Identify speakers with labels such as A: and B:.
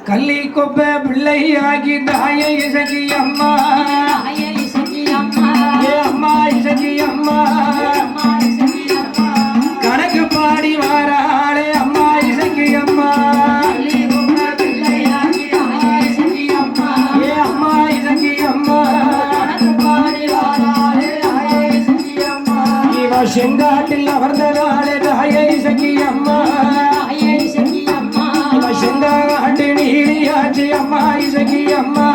A: கள்ளி கொப்ப பிள்ளையாகி தாய இசகி அம்மா ஏ அம்மா இசகி அம்மா கணக்கு பாடி வாராளே அம்மா இசகி அம்மா ஏ அம்மா இசகி அம்மா இவ செங்காட்டில் அமர்ந்ததாலே தாய இசகி அம்மா செங்காட்டு நீரியாச்சி அம்மா இசகி அம்மா